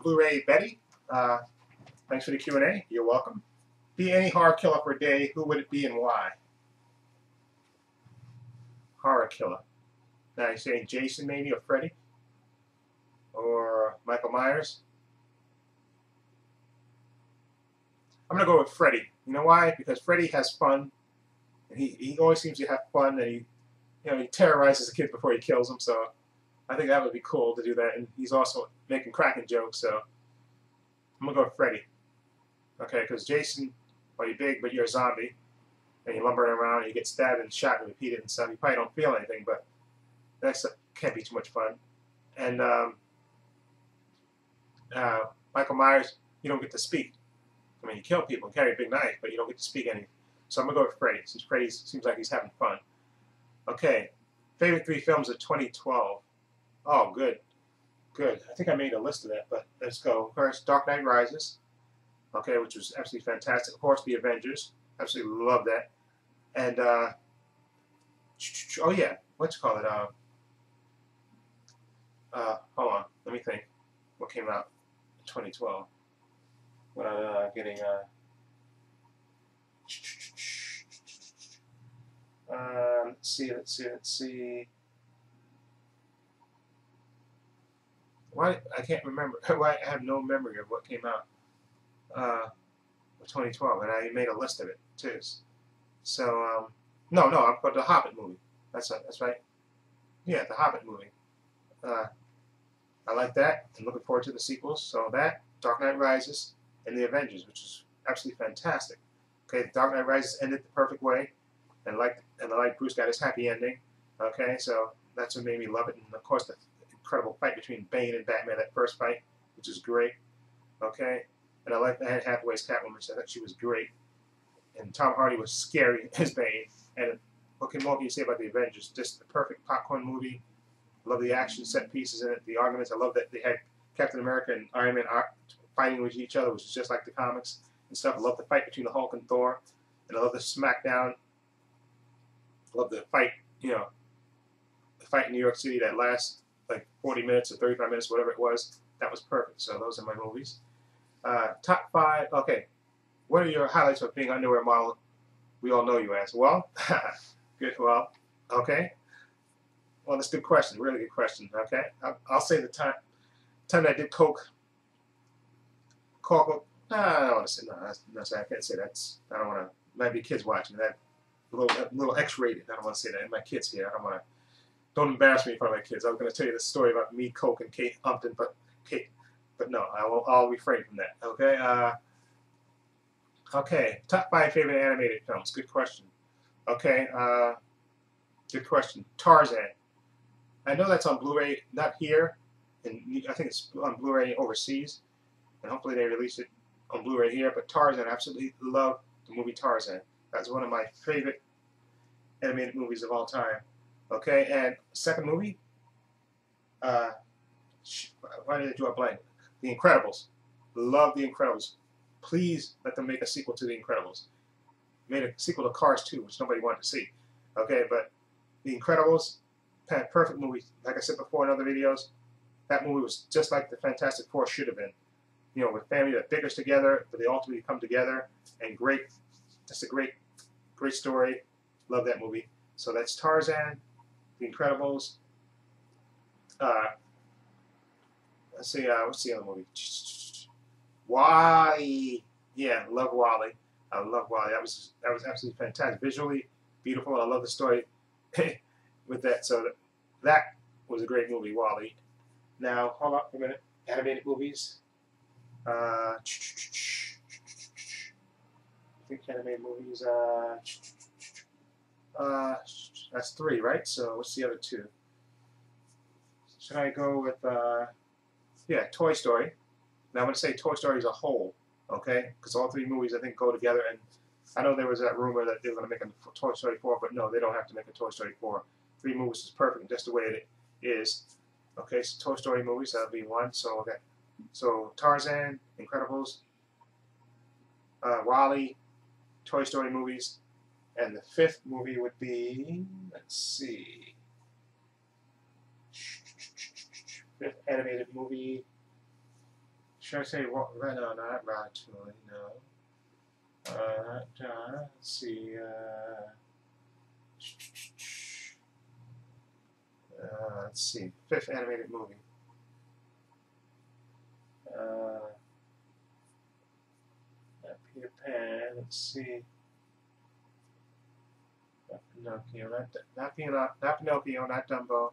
Blu-ray Betty. Thanks for the Q&A. You're welcome. Be any horror killer for a day, who would it be and why? Horror killer. Now you're saying Jason maybe, or Freddy? Or Michael Myers? I'm going to go with Freddy. You know why? Because Freddy has fun. And he always seems to have fun, and he terrorizes the kids before he kills them, so I think that would be cool to do that. And he's also making cracking jokes, so I'm going to go with Freddy. Okay, because Jason, well, you're big, but you're a zombie, and you're lumbering around, and you get stabbed and shot and repeated and stuff. You probably don't feel anything, but that can't be too much fun. And Michael Myers, you don't get to speak. I mean, you kill people and carry a big knife, but you don't get to speak any. So I'm going to go with Freddy, since Freddy seems like he's having fun. Okay, favorite 3 films of 2012. Oh, good. Good. I think I made a list of that, but let's go. First, Dark Knight Rises. Okay, which was absolutely fantastic. Of course, The Avengers. Absolutely love that. And, oh yeah, what you call it? Hold on, let me think. What came out in 2012? What getting, let's see. Why I can't remember. Why I have no memory of what came out 2012, and I made a list of it too. So no, I've got the Hobbit movie. That's right. Yeah, the Hobbit movie. I like that. I'm looking forward to the sequels. So that, Dark Knight Rises, and The Avengers, which is absolutely fantastic. Okay, Dark Knight Rises ended the perfect way, and I like Bruce got his happy ending. Okay, so that's what made me love it, and of course the incredible fight between Bane and Batman, that first fight, which is great. Okay, and I like Anne Hathaway's Catwoman. I thought she was great, and Tom Hardy was scary as Bane. And what more can you say about The Avengers? Just the perfect popcorn movie. I love the action set pieces in it, the arguments. I love that they had Captain America and Iron Man fighting with each other, which is just like the comics and stuff. I love the fight between the Hulk and Thor, and I love the SmackDown. I love the fight, the fight in New York City that lasts like 40 minutes or 35 minutes, whatever it was. That was perfect. So those are my movies. Top 5. Okay, what are your highlights of being an underwear model? We all know you as. Well, good. Well, okay. Well, that's a good question. Really good question. Okay, I'll say the time that I did coke. I don't want to say no. I can't say that. I don't want to. Might be kids watching that. A little X-rated. I don't want to say that. And my kids here. I don't want to. Don't embarrass me in front of my kids. I was going to tell you the story about me, Coke, and Kate Upton, but no, I'll refrain from that. Okay. Okay. Top 5 favorite animated films. Good question. Okay. Good question. Tarzan. I know that's on Blu-ray, not here, and I think it's on Blu-ray overseas, and hopefully they release it on Blu-ray here. But Tarzan, I absolutely love the movie Tarzan. That's one of my favorite animated movies of all time. Okay, and second movie, why did I draw a blank? The Incredibles. Love The Incredibles. Please let them make a sequel to The Incredibles. Made a sequel to Cars 2, which nobody wanted to see. Okay, but The Incredibles, perfect movie. Like I said before in other videos, that movie was just like the Fantastic Four should have been. With family that bickers together, but they ultimately come together, and great. That's a great story. Love that movie. So that's Tarzan, The Incredibles. Let's see, what's the other movie? WALL-E. Yeah, love WALL-E. I love WALL-E. That was absolutely fantastic. Visually beautiful. I love the story with that. So that was a great movie, WALL-E. Now, hold on for a minute. Animated movies. I think animated movies. That's 3, right? So what's the other 2? Should I go with yeah, Toy Story? Now I'm going to say Toy Story as a whole, okay? Because all 3 movies I think go together, and I know there was that rumor that they were going to make a Toy Story 4, but no, they don't have to make a Toy Story 4. 3 movies is perfect, just the way it is. Okay, so Toy Story movies, that'll be 1. So okay, so Tarzan, Incredibles, WALL-E, Toy Story movies, and the 5th movie would be, let's see, 5th animated movie. should I say what? No, not Ratatouille. No. Let's see. Let's see. Fifth animated movie. Not Peter Pan. Let's see. Not Pinocchio. Not Pinocchio. Not Dumbo.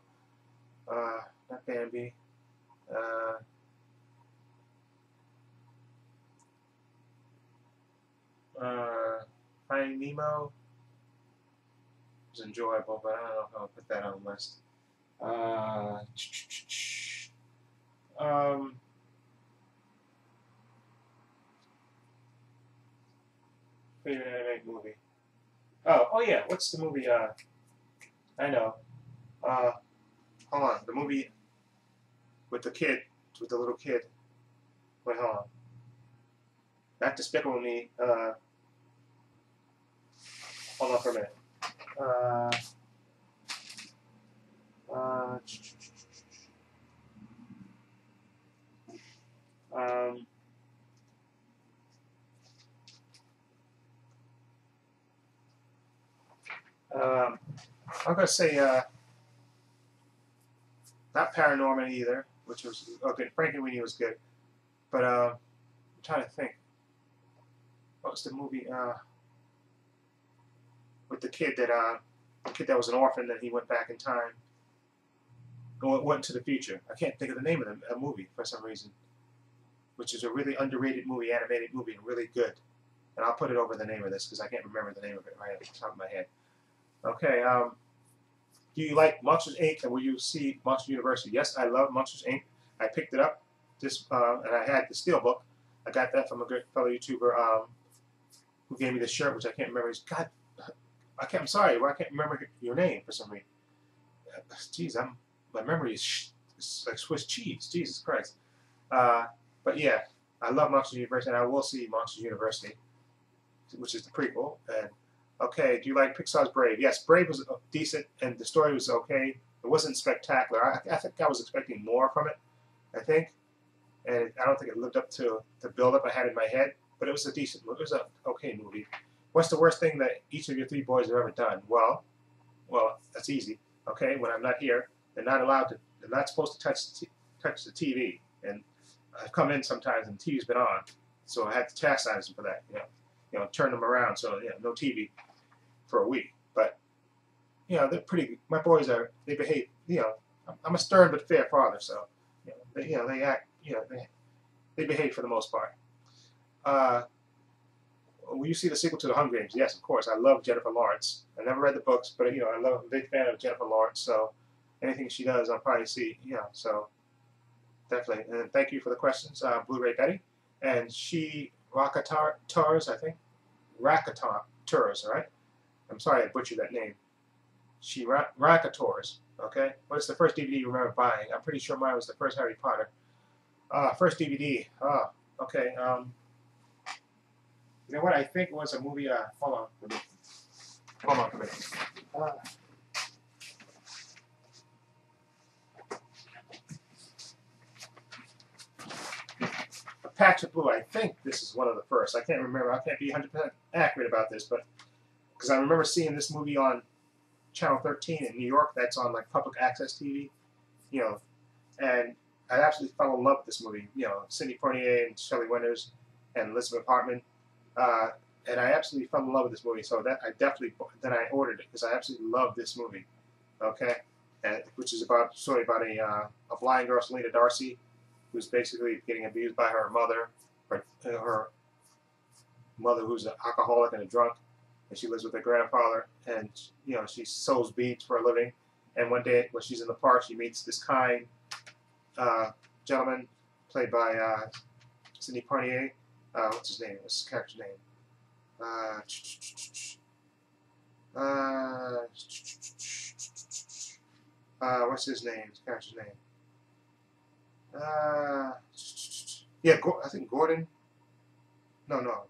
Not Bambi. Finding Nemo was enjoyable, but I don't know if I'll put that on the list. Favorite animated movie. Oh yeah. What's the movie? I know. Hold on. The movie with the kid, with the little kid. Wait, hold on. Not Despicable Me. Hold on for a minute. I'm gonna say not Paranorman either, which was okay. Frankenweenie was good, but I'm trying to think. What was the movie with the kid that was an orphan, that he went back in time, went to the future? I can't think of the name of the movie for some reason, which is a really underrated movie, animated movie, and really good. And I'll put it over the name of this because I can't remember the name of it right at the top of my head. Okay. Do you like Monsters Inc. and will you see Monster University? Yes, I love Monsters Inc. I picked it up and I had the steelbook. I got that from a good fellow YouTuber who gave me the shirt, which I can't remember. I'm sorry, I can't remember your name for some reason. Jeez, my memory is like Swiss cheese. Jesus Christ. But yeah, I love Monsters University, and I will see Monsters University, which is the prequel. And okay, do you like Pixar's Brave? Yes, Brave was decent, and the story was okay. It wasn't spectacular. I think I was expecting more from it, I think. And I don't think it lived up to the build-up I had in my head. But it was a decent movie. It was an okay movie. What's the worst thing that each of your three boys have ever done? Well, that's easy. Okay, when I'm not here, they're not supposed to touch the TV. And I've come in sometimes and the TV's been on, so I had to chastise them for that. Turn them around, so no TV for a week. But they're pretty. My boys they behave. I'm a stern but fair father, so they act. They behave for the most part. Will you see the sequel to The Hunger Games? Yes, of course. I love Jennifer Lawrence. I never read the books, but I'm a big fan of Jennifer Lawrence. So anything she does, I'll probably see. So definitely. And thank you for the questions, Blu-ray Betty. And she Rakatars, I think. Rakatars, all right? I'm sorry I butchered that name. She Rakators. Okay. What's the first DVD you remember buying? I'm pretty sure mine was the first Harry Potter. First DVD. Okay. You know what? I think it was a movie. Hold on for a minute. Hold on for a minute. A Patch of Blue. I think this is one of the first. I can't remember. I can't be 100% accurate about this, but because I remember seeing this movie on Channel 13 in New York. That's on like public access TV. And I absolutely fell in love with this movie. Sidney Poitier and Shelley Winters and Elizabeth Hartman. And I absolutely fell in love with this movie. So that I ordered it because I absolutely love this movie. Okay, which is about a blind girl, Selena Darcy, who's basically getting abused by her mother, her mother who's an alcoholic and a drunk, and she lives with her grandfather. And she sews beads for a living. And one day when she's in the park, she meets this kind gentleman played by Sidney Poitier. What's his name? What's his character's name? What's his name? His character's name? I think Gordon. No.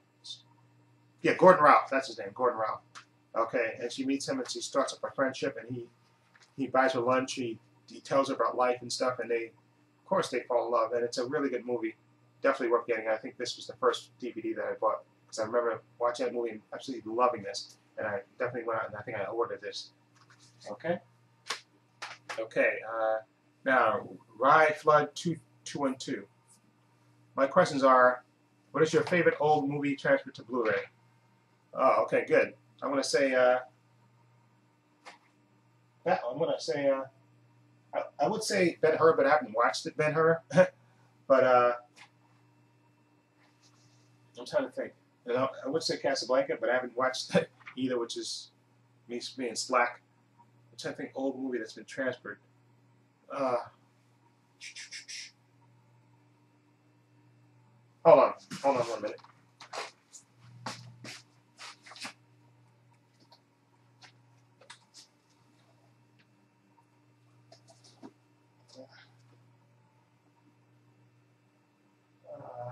Yeah, Gordon Ralph. That's his name, Gordon Ralph. Okay, and she meets him and she starts up a friendship, and he buys her lunch. He tells her about life and stuff, and of course they fall in love, and it's a really good movie. definitely worth getting. I think this was the first DVD that I bought because I remember watching that movie and absolutely loving this, and I definitely went out and I think I ordered this. Okay. Okay. Now, Rye Flood 2212. My questions are: what is your favorite old movie transferred to Blu-ray? Oh, okay, good. I'm gonna say that. I'm gonna say I would say Ben-Hur, but I haven't watched it, Ben-Hur. But I'm trying to think. You know, I would say Casablanca, but I haven't watched that either, which is me being slack. I'm trying to think old movie that's been transferred. Hold on 1 minute.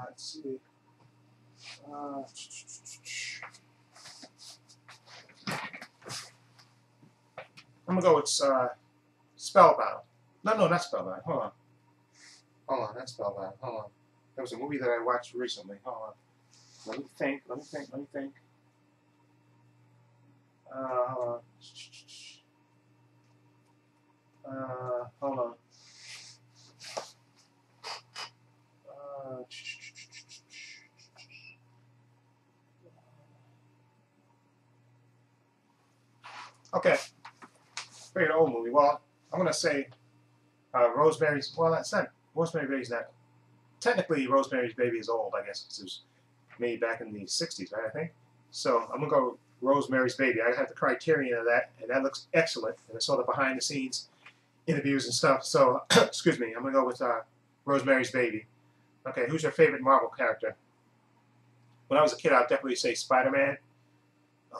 Let's see. I'm gonna go with Spellbound. No, not Spellbound. Hold on, that's Spellbound. Hold on. There was a movie that I watched recently. Hold on. Let me think. Hold on. Okay. Very old movie. Well, I'm gonna say Rosemary's. Well, that's not Rosemary's Baby's not. Technically, Rosemary's Baby is old, I guess, because it was made back in the '60s, right? I think. So I'm gonna go Rosemary's Baby. I have the Criterion of that, and that looks excellent. And I saw the behind-the-scenes interviews and stuff. So, excuse me. I'm gonna go with Rosemary's Baby. Okay, who's your favorite Marvel character? When I was a kid, I'd definitely say Spider-Man.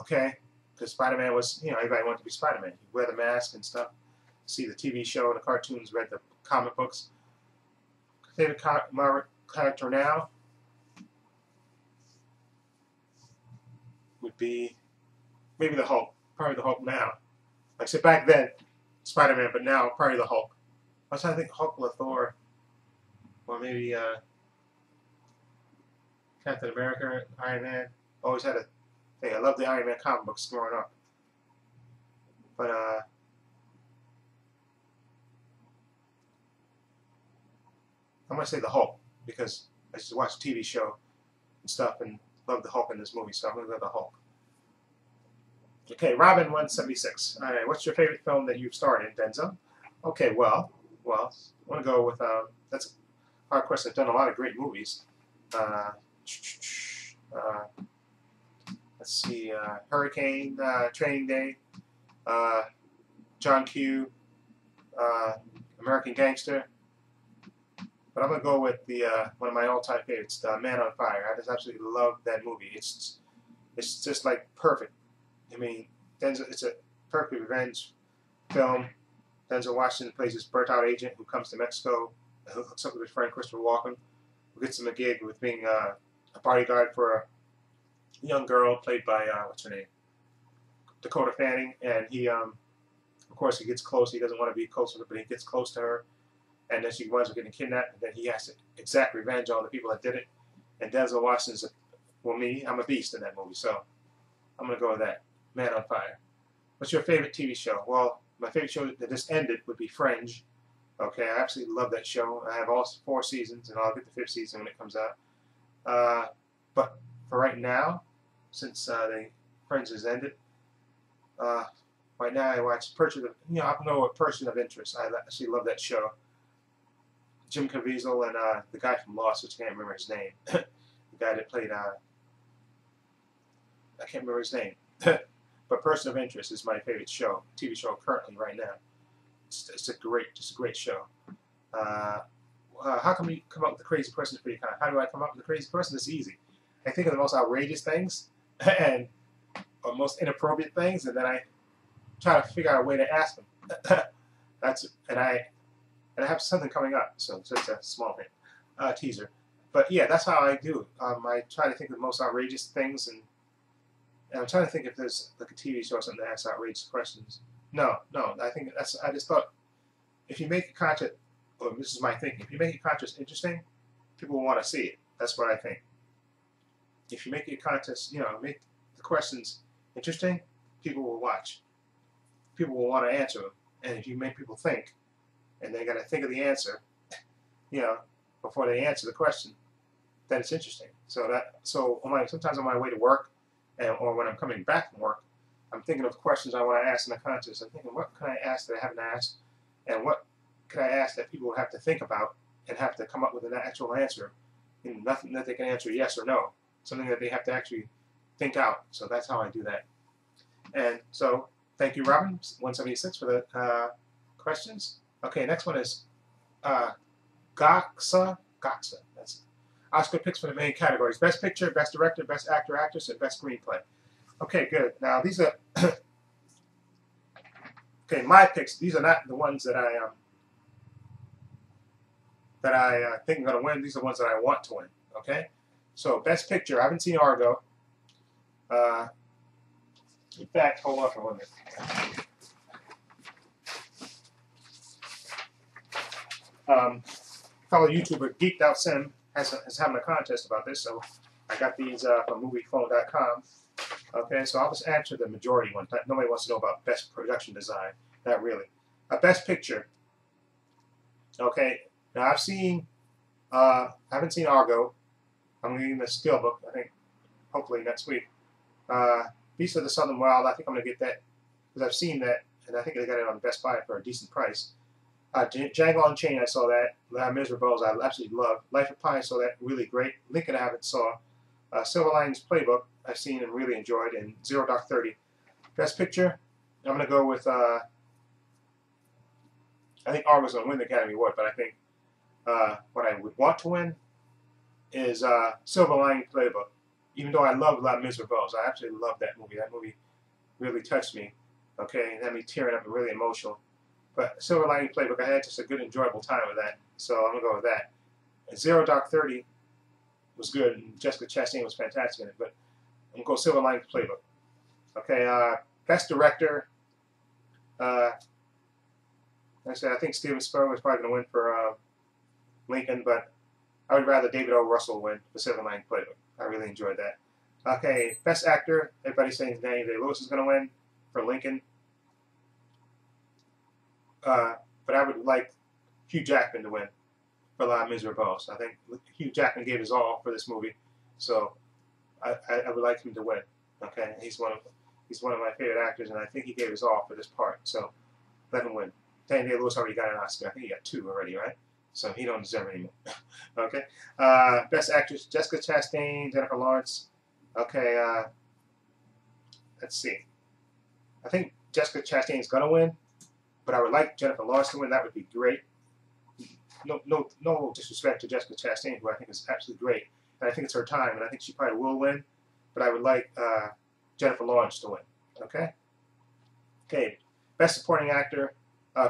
Okay, because Spider-Man was, everybody wanted to be Spider-Man. You wear the mask and stuff. See the TV show, the cartoons, read the comic books. Favorite Marvel character now would be maybe the Hulk. Probably the Hulk now. Like I said, back then, Spider-Man, but now probably the Hulk. I was trying to think Hulk or Thor, or maybe Captain America, Iron Man. Always had a thing. I loved the Iron Man comic books growing up. But I'm gonna say the Hulk because I just watched a TV show and stuff and loved the Hulk in this movie, so I'm gonna go the Hulk. Okay, Robin 176. All right, what's your favorite film that you've starred in, Denzel? Okay, well, I want to go with that's a hard question. I've done a lot of great movies. Let's see, Hurricane, Training Day, John Q, American Gangster. But I'm gonna go with the one of my all-time favorites, Man on Fire. I just absolutely love that movie. It's just like perfect. I mean, Denzel, it's a perfect revenge film. Denzel Washington plays this burnt-out agent who comes to Mexico, who hooks up with his friend Christopher Walken, who gets him a gig with being a bodyguard for a young girl played by what's her name, Dakota Fanning, and he, of course, he gets close. He doesn't want to be close to her, but he gets close to her, and then she winds up getting kidnapped, and then he has to exact revenge on the people that did it. And Denzel Washington's, well, I'm a beast in that movie, so I'm gonna go with that. Man on Fire. What's your favorite TV show? Well, my favorite show that just ended would be Fringe. Okay, I absolutely love that show. I have all 4 seasons, and I'll get the 5th season when it comes out. But for right now, since the Fringe has ended, right now I watch Person of, I know a Person of Interest. I actually love that show. Jim Caviezel and the guy from Lost, which I can't remember his name. The guy that played, I can't remember his name. But Person of Interest is my favorite show, TV show currently right now. It's a great show. How come you come up with the crazy person for your kind? How do I come up with the crazy person? It's easy. I think of the most outrageous things and or most inappropriate things, and then I try to figure out a way to ask them. And I have something coming up, so it's just a small bit teaser. But yeah, that's how I do. I try to think of the most outrageous things, and I'm trying to think if there's like a TV show or something that asks outrageous questions. No. I just thought if you make a content, or this is my thinking, if you make a contest interesting, people will want to see it. That's what I think. If you make your contest, make the questions interesting, people will watch. People will want to answer them. And if you make people think, and they got to think of the answer, before they answer the question, then it's interesting. So sometimes on my way to work, or when I'm coming back from work, I'm thinking of questions I want to ask in the contest. I'm thinking, what can I ask that I haven't asked, and what can I ask that people will have to think about and have to come up with an actual answer, and nothing that they can answer yes or no, something that they have to actually think out. So that's how I do that. And so thank you, Robin 176, for the questions. Okay, next one is Goxa. That's Oscar picks for the main categories: Best Picture, Best Director, Best Actor, Actress, and Best Screenplay. Okay, good. Now these are okay. My picks. These are not the ones that I think I'm going to win. These are the ones that I want to win. Okay. So Best Picture. I haven't seen Argo. In fact, hold on for 1 minute. Fellow YouTuber Geeked Out Sim is having a contest about this, so I got these from MoviePhone.com. Okay, so I'll just answer the majority one. Nobody wants to know about Best Production Design. Not really. Best Picture. Okay, now I haven't seen Argo. I'm reading the Steelbook, I think, hopefully next week. Beast of the Southern Wild, I think I'm going to get that, because I've seen that, and I think they got it on Best Buy for a decent price. Django Unchained, I saw that. Les Miserables, I absolutely love. Life of Pi, I saw that, really great. Lincoln, I haven't saw. Silver Linings Playbook, I've seen and really enjoyed, and Zero Dark 30. Best Picture, I'm going to go with, I think Argo's going to win the Academy Award, but I think what I would want to win is Silver Linings Playbook. Even though I love Les Miserables, I absolutely love that movie. That movie really touched me, okay, and had me tearing up and really emotional. But Silver Lining Playbook, I had just a good, enjoyable time with that, so I'm going to go with that. And Zero Dark 30 was good, and Jessica Chastain was fantastic in it, but I'm going to go Silver Lining Playbook. Okay, Best Director, like I said, I think Steven Spielberg is probably going to win for Lincoln, but I would rather David O. Russell win for Silver Lining Playbook. I really enjoyed that. Okay, Best Actor, everybody's saying Daniel Day-Lewis is going to win for Lincoln. But I would like Hugh Jackman to win for Les Miserables. I think Hugh Jackman gave his all for this movie, so I would like him to win. Okay, he's one of my favorite actors, and I think he gave his all for this part. So let him win. Daniel Day-Lewis already got an Oscar. I think he got 2 already, right? So he don't deserve any more. Okay. Best Actress: Jessica Chastain, Jennifer Lawrence. Okay. Let's see. I think Jessica Chastain is gonna win, but I would like Jennifer Lawrence to win. That would be great. No disrespect to Jessica Chastain, who I think is absolutely great, and I think it's her time, and I think she probably will win. But I would like Jennifer Lawrence to win. Okay. Okay. Best Supporting Actor: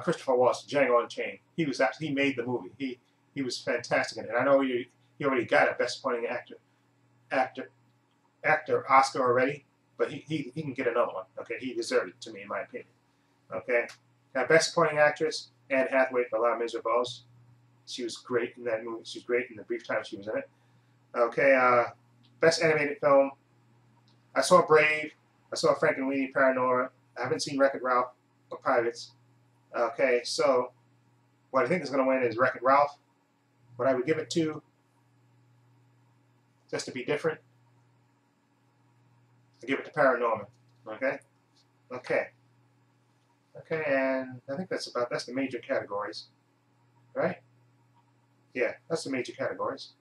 Christopher Waltz, Django Unchained. He made the movie. He was fantastic in it. And I know he already got a Best Supporting Actor Oscar already, but he can get another one. Okay, he deserved it, to me, in my opinion. Okay. Now, Best Supporting Actress, Anne Hathaway for Les Miserables. She was great in that movie. She was great in the brief time she was in it. Okay. Best Animated Film. I saw Brave. I saw Frankenweenie, Paranora. I haven't seen Wreck-It Ralph or Pirates. Okay, so what I think is going to win is Wreck-It Ralph. What I would give it to, just to be different, I give it to Paranorman. Okay? Okay. Okay, and I think that's the major categories. Right? Yeah, that's the major categories.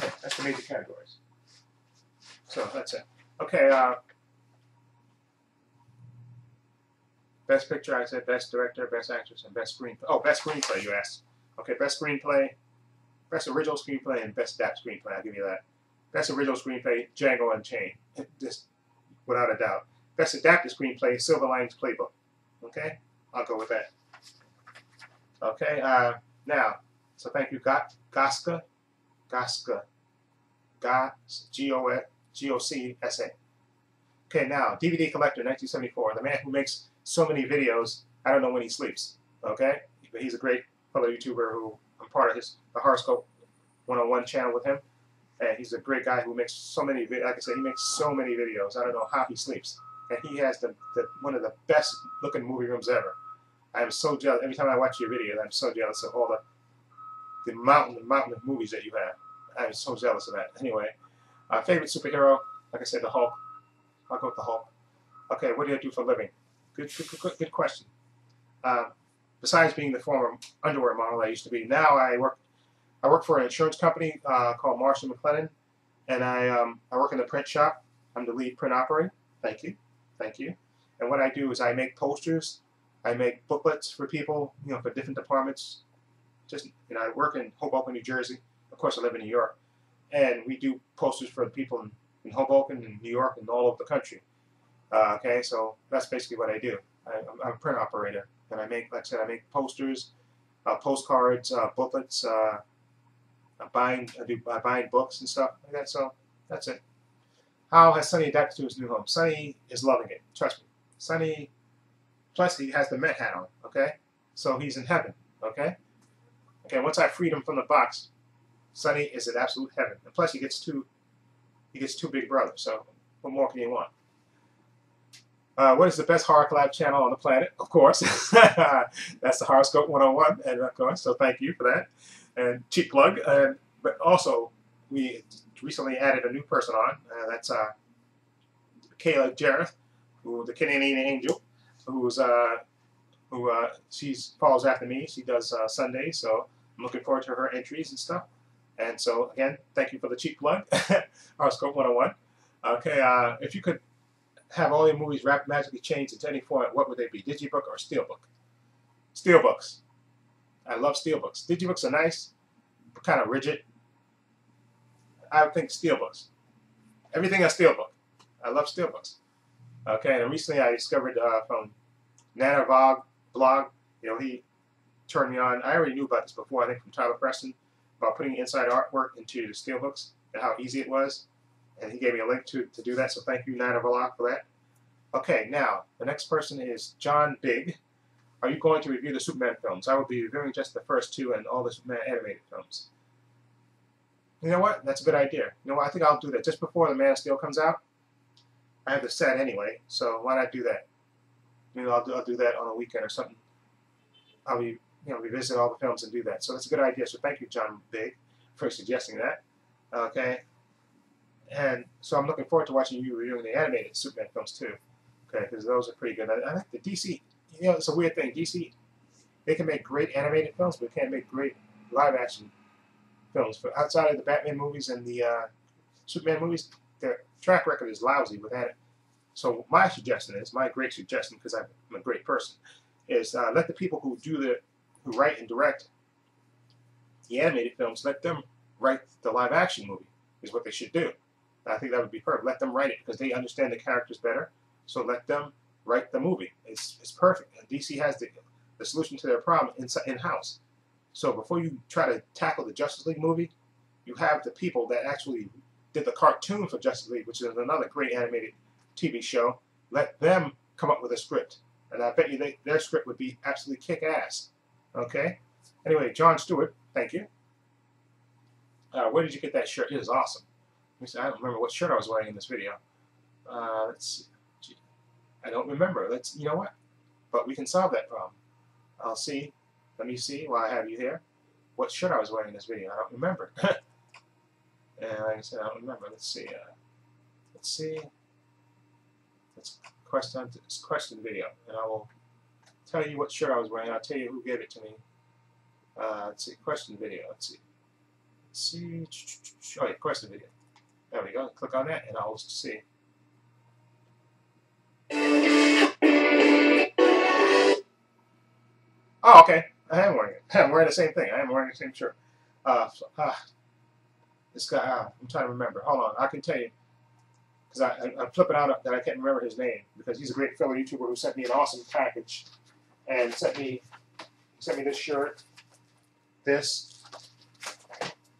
Yeah, that's the major categories. So that's it. Okay, Best Picture, I said Best Director, Best Actress, and Best Screenplay. Oh, Best Screenplay, you asked. Okay, Best Screenplay, Best Original Screenplay, and Best Adapted Screenplay. I'll give you that. Best Original Screenplay, Django Unchained. Just without a doubt. Best Adapted Screenplay, Silver Linings Playbook. Okay? I'll go with that. Okay, now, so thank you, Goska. G-O-C-S-A. Okay, now, DVD Collector, 1974. The man who makes so many videos, I don't know when he sleeps. Okay? But he's a great fellow YouTuber who I'm part of the Horoscope 101 channel with him, and he's a great guy who makes so many. Like I said, he makes so many videos. I don't know how he sleeps, and he has the one of the best looking movie rooms ever. I'm so jealous. Every time I watch your videos, I'm so jealous of all the mountain of movies that you have. I'm so jealous of that. Anyway, favorite superhero, like I said, the Hulk. I'll go with the Hulk. Okay, what do I do for a living? Good question. Besides being the former underwear model I used to be, now I work for an insurance company called Marshall McLennan, and I work in the print shop. I'm the lead print operator. Thank you, thank you. And what I do is I make posters, I make booklets for people, for different departments. Just I work in Hoboken, New Jersey. Of course, I live in New York, and we do posters for the people in Hoboken and New York and all over the country. Okay, so that's basically what I do. I'm a print operator, and I make, like I said, I make posters, postcards, booklets. I bind books and stuff like that. So that's it. How has Sonny adapted to his new home? Sonny is loving it. Trust me. Sonny, plus he has the Met hat on. Okay, so he's in heaven. Okay. Okay. Once I freed him from the box, Sonny is in absolute heaven. And plus he gets two big brothers. So what more can you want? What is the best horror collab channel on the planet? Of course, that's the Horoscope 101, and of course, so thank you for that. And cheap plug. But also, we recently added a new person on. That's Kayla Jareth, the Canadian Angel, she follows after me. She does Sundays, so I'm looking forward to her entries and stuff. And so again, thank you for the cheap plug, Horoscope 101. Okay, if you could have all your movies magically changed into any format, what would they be? Digibook or Steelbook? Steelbooks. I love Steelbooks. Digibooks are nice, but kind of rigid. I would think Steelbooks. Everything a Steelbook. I love Steelbooks. Okay, and recently I discovered from Nanavog blog, he turned me on. I already knew about this before, I think from Tyler Preston, about putting inside artwork into the Steelbooks and how easy it was. And he gave me a link to do that, so thank you, Nanavog, for that. Okay, now, the next person is John Big. Are you going to review the Superman films? I will be reviewing just the first two and all the Superman animated films. You know what? That's a good idea. You know what? I think I'll do that just before the Man of Steel comes out. I have the set anyway, so why not do that? I'll do that on a weekend or something. I'll be, revisit all the films and do that. So that's a good idea. So thank you, John Big, for suggesting that. Okay. And so I'm looking forward to watching you reviewing the animated Superman films too. Okay, because those are pretty good. I like the DC. It's a weird thing. DC, they can make great animated films, but they can't make great live-action films. But outside of the Batman movies and the Superman movies, their track record is lousy with that. So my suggestion is, my great suggestion, because I'm a great person, is let the people who write and direct the animated films, let them write the live-action movie. Is what they should do. I think that would be perfect. Let them write it because they understand the characters better. So let them write the movie. It's perfect. And DC has the solution to their problem in-house. So before you try to tackle the Justice League movie, you have the people that actually did the cartoon for Justice League, which is another great animated TV show. Let them come up with a script. And I bet you their script would be absolutely kick-ass. Okay? Anyway, John Stewart, thank you. Where did you get that shirt? It is awesome. I don't remember what shirt I was wearing in this video. Let's see. I don't remember. You know what? But we can solve that problem. I'll see. Let me see while I have you here. What shirt I was wearing in this video. I don't remember. And like I said, I don't remember. Let's see. Let's see. Let's question video. And I will tell you what shirt I was wearing. I'll tell you who gave it to me. Let's see. Question video. Let's see. See, oh yeah, question video. There we go. Click on that, and I'll see. Oh, okay. I am wearing it. I'm wearing the same thing. I am wearing the same shirt. This guy. I'm trying to remember. Hold on. I can tell you because I'm flipping out that I can't remember his name because he's a great fellow YouTuber who sent me an awesome package and sent me this shirt, this.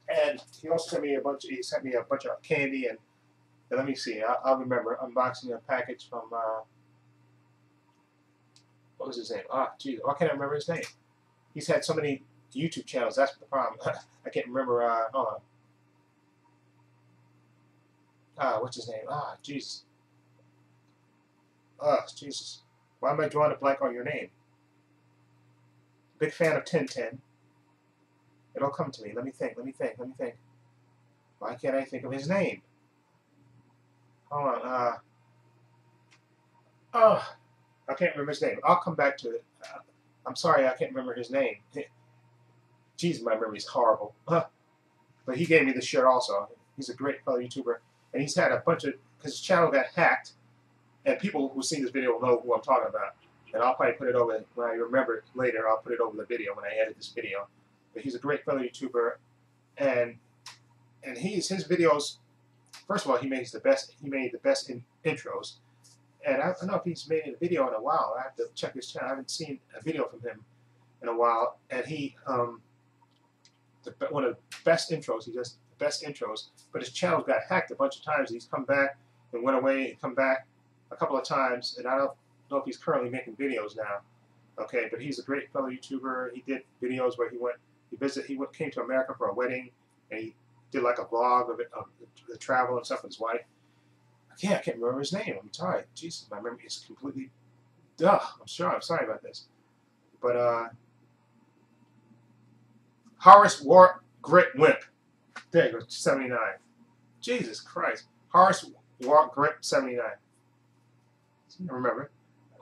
And he also sent me a bunch. He sent me a bunch of candy and let me see. I'll remember unboxing a package from what was his name? Ah, geez, why can't I remember his name? He's had so many. YouTube channels. That's the problem. I can't remember. Hold on. What's his name? Jesus. Jesus. Why am I drawing a blank on your name? Big fan of Tintin. It'll come to me. Let me think. Why can't I think of his name? Hold on. I can't remember his name. I'll come back to it. I'm sorry, I can't remember his name. Jeez, my memory's horrible. But he gave me this shirt also. He's a great fellow YouTuber. And he's had a bunch of, because his channel got hacked, and people who see this video will know who I'm talking about. And I'll probably put it over, when I remember it later, I'll put it over the video when I edit this video. But he's a great fellow YouTuber, and his videos, first of all, he made the best intros. And I don't know if he's made a video in a while. I have to check his channel. I haven't seen a video from him in a while. And he, one of the best intros. He does the best intros. But his channel got hacked a bunch of times. He's come back and went away and come back a couple of times. And I don't know if he's currently making videos now. Okay, but he's a great fellow YouTuber. He did videos where he came to America for a wedding, and he did like a vlog of it, of the travel and stuff with his wife. I can't remember his name. I'm sorry. Jesus, my memory is completely I'm sorry about this. But Horace Wart Grit Wimp. There you go, 79. Jesus Christ. Horace Wart Grit 79. Remember.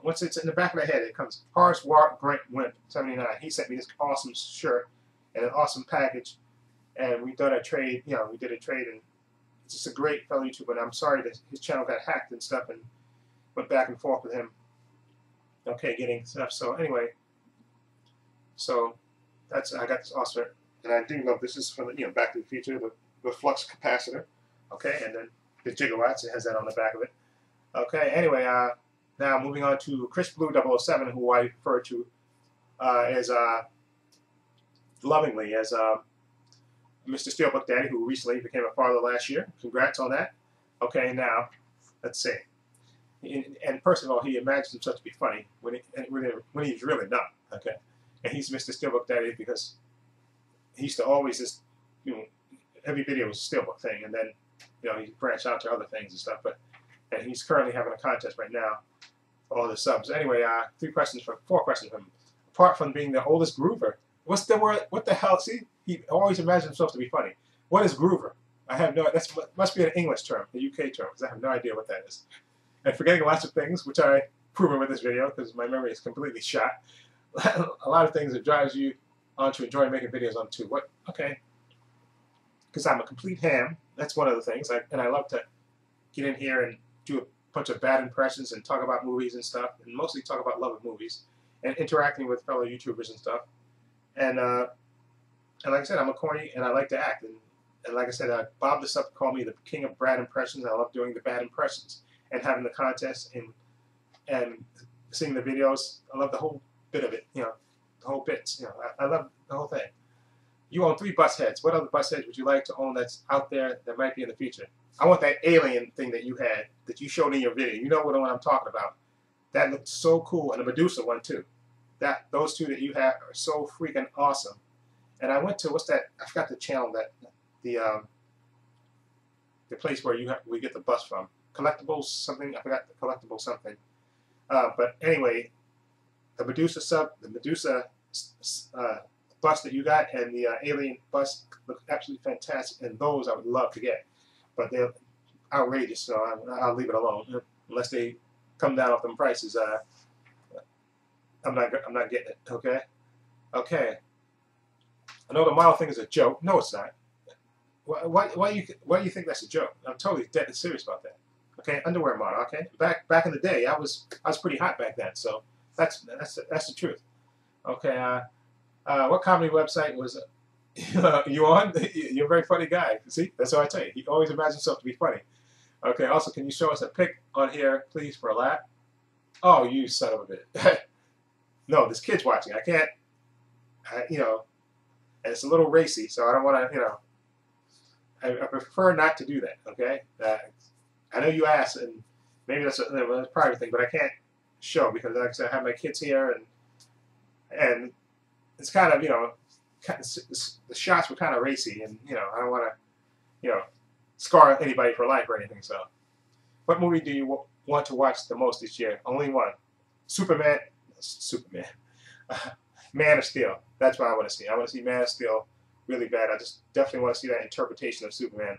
Once it's in the back of the head, it comes Horace Wart Grit Wimp 79. He sent me this awesome shirt and an awesome package. And we done a trade, we did a trade, and it's just a great fellow YouTuber. And I'm sorry that his channel got hacked and stuff, and went back and forth with him. Okay, getting stuff. So anyway, so I got this awesome, and I do love this. Is from Back to the Future, the flux capacitor. Okay, and then the gigawatts. It has that on the back of it. Okay. Anyway, now moving on to Chris Blue 007, who I refer to as lovingly as Mr. Steelbook Daddy, who recently became a father last year. Congrats on that. Okay, now, let's see. And first of all, he imagines himself to be funny when he's really not. Okay, and he's Mr. Steelbook Daddy because he used to always just, every video was a Steelbook thing, and then, he branched out to other things and stuff. And he's currently having a contest right now for all the subs. Anyway, 4 questions from him. Apart from being the oldest groover, what's the word? What the hell? See, he always imagines himself to be funny. What is groover? I have no. That must be an English term, a UK term, because I have no idea what that is. And forgetting lots of things, which I proven with this video, because my memory is completely shot. A lot of things that drives you on to enjoy making videos on too. What? Okay. Because I'm a complete ham. That's one of the things. And I love to get in here and do a bunch of bad impressions and talk about movies and stuff, and mostly talk about love of movies and interacting with fellow YouTubers and stuff. And like I said, I'm a corny and I like to act. And like I said, Bob the Sub called me the king of bad impressions. I love doing the bad impressions and having the contest and seeing the videos. I love the whole bit of it, the whole bits. I love the whole thing. You own 3 bus heads. What other bus heads would you like to own that's out there that might be in the future? I want that alien thing that you had, that you showed in your video. You know what I'm talking about. That looked so cool. And the Medusa one too. Those 2 that you have are so freaking awesome. And I went to, what's that? I forgot the channel that the place where we get the bus from. Collectibles something. I forgot the collectible something. But anyway, the Medusa bus that you got and the alien bus look absolutely fantastic, and those I would love to get, but they're outrageous, so I'll leave it alone unless they come down off them prices. I'm not getting it. Okay. Okay. I know the model thing is a joke. No, it's not. Why do you think that's a joke? I'm totally dead and serious about that. Okay, underwear model. Okay, back in the day, I was pretty hot back then, so that's the truth. Okay. What comedy website was you on? You're a very funny guy. See, that's what I tell you. He always imagines himself to be funny. Okay. Also, can you show us a pic on here, please, for a laugh? Oh, you son of a bitch. No, this kid's watching. I can't. And it's a little racy, so I don't want to. I prefer not to do that. Okay. I know you asked, and maybe that's a private thing, but I can't show because, like I said, I have my kids here, and it's kind of the shots were kind of racy, and I don't want to scar anybody for life or anything. So, what movie do you want to watch the most this year? Only one. Superman. Man of Steel. That's what I want to see. I want to see Man of Steel really bad. I just definitely want to see that interpretation of Superman,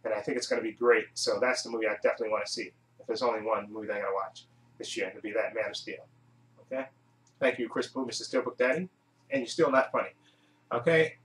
and I think it's going to be great. So that's the movie I definitely want to see. If there's only one movie that I'm going to watch this year, it'll be that Man of Steel. Okay? Thank you, Chris Boo, Mr. Steelbook Daddy. And you're still not funny. Okay?